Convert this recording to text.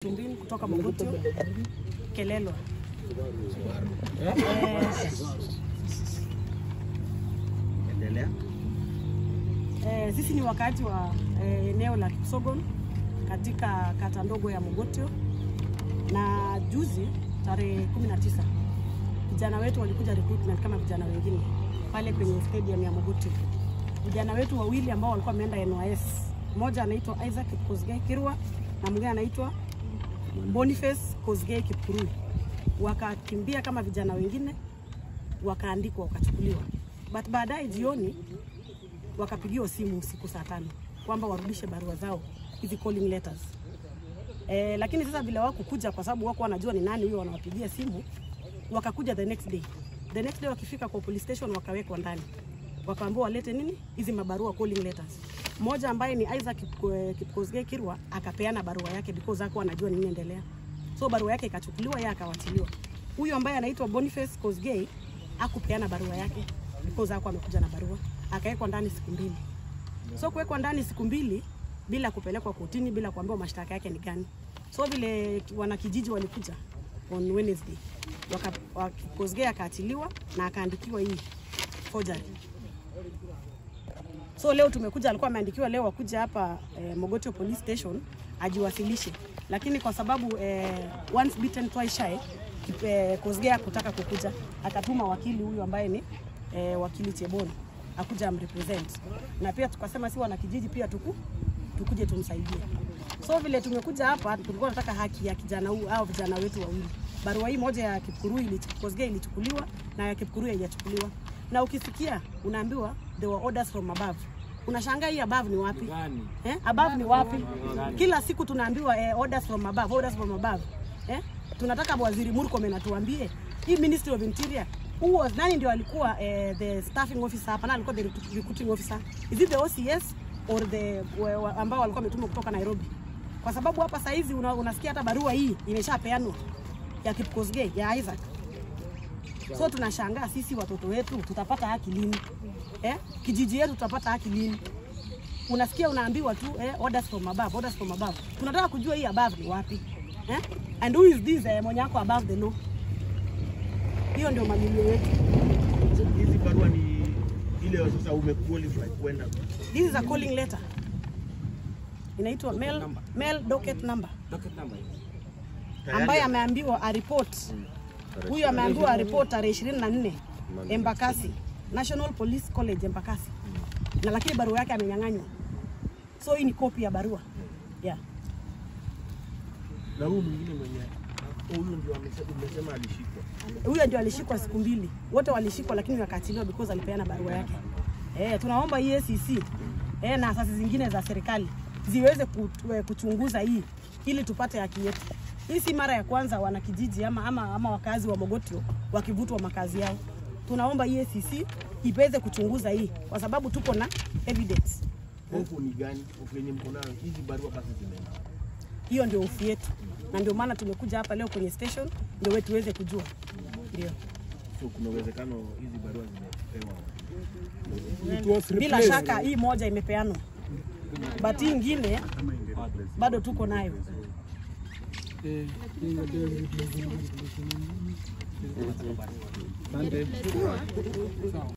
Tumbini kutoka Mogotio, Kelelo. Sisi ni wakati wa eneo la Kipsogon katika kata ndogo ya Mogotio, na juzi tarehe 19 vijana wetu walikuja recruitment kama vijana wengine pale kwenye stadium ya Mogotio. Vijana wetu wawili ambao walikuwa wameenda NYS, mmoja anaitwa Isaac Kosgei Kirwa na mwingine anaitwa Boniface Kosgei Kipkurui, wakakimbia kama vijana wengine, wakaandikwa, wakachukuliwa. But baadaye jioni wakapigiwa simu usiku saa 5 kwamba warudishe barua zao, hizi calling letters. Lakini sasa vile wako kuja, kwa sababu wako wanajua ni nani huyo wanawapigia simu, wakakuja the next day. The next day wakifika kwa police station wakawekwa ndani. Wakaambiwa walete nini? Hizi mabarua, calling letters. Mmoja ambaye ni Isaac Kosgei Kirwa akapeana barua yake because hakuwa anajua nini endelea. So barua yake ikachukuliwa, yeye akawachiliwa. Huyu ambaye anaitwa Boniface Kosgei hakupeana barua yake because hakuwa amekuja na barua. Akawekwa ndani siku 2. So kuwekwa ndani siku 2 bila kupelekwa kotini, bila kuambiwa mashtaka yake ni gani. So vile wanakijiji walikuja on Wednesday, Kosgei akaachiliwa na akaandikiwa hii forgery. So leo tumekuja, alikuwa ameandikiwa leo wakuja hapa Mogotio Police Station ajiwasilishe. Lakini kwa sababu once bitten twice shy, Kosgei hakutaka kukuja, akatuma wakili huyu ambaye ni wakili Cheboni akuja amrepresent. Na pia tukasema si wana kijiji pia tukuje tumsaidie. So vile tumekuja hapa tulikuwa tunataka haki ya kijana huyu au vijana wetu wawili. Barua hii moja ya Kipkurui Kosgei ilichukuliwa na ya Kipkurui haijachukuliwa. Na ukisikia unaambiwa there were orders from above, unashangaa hii above ni wapi? Above ni wapi? Kila siku tunaambiwa orders from above, orders from above. Tunataka Waziri Murkomen atuambie hii Ministry of Interior nani ndio alikuwa the staffing officer hapa, na alikuwa the recruiting officer? Is it the OCS or the ambao walikuwa wametumwa kutoka Nairobi? Kwa sababu hapa saa hizi unasikia hata barua hii imeshapeanwa ya Kosgei ya Isaac. So tunashangaa sisi watoto wetu tutapata haki lini? Kijiji yetu tutapata haki lini? Unasikia unaambiwa tu orders from above, orders from above. Tunataka kujua hii above ni wapi? And who is this mwenye ako above the law? Hiyo ndio mamilio yetu. So hizi barua ni ile sasa umequalify kwenda. This is a calling letter. Inaitwa mail docket number. Docket number. Ambaye ameambiwa a report. Huyu ameambiwa report tarehe 24 Embakasi, National Police College Embakasi. Na lakini barua yake amenyang'anywa. So hii ni copy ya barua. Yeah. Na huyu mwingine mwenye huyu ndio amesema alishikwa. Huyu ndio alishikwa siku 2. Wote walishikwa lakini wakaachiliwa because alipeana barua yake. Tunaomba EACC na asasi zingine za serikali ziweze kuchunguza hii ili tupate haki yetu. Hii si mara ya kwanza wanakijiji ama wakazi wa Mogotio wakivutwa makazi yao. Tunaomba EACC iweze kuchunguza hii kwa sababu tuko na evidence. Hofu ni gani? Hofu yenye mko nayo hizi barua basi zimeenda. Hiyo ndio hofu yetu. Na ndio maana tumekuja hapa leo kwenye station ndio wetu tuweze kujua. Ndio. So kuna uwezekano hizi barua zimepewa. Bila shaka hii moja imepeanwa. But hii nyingine bado tuko nayo.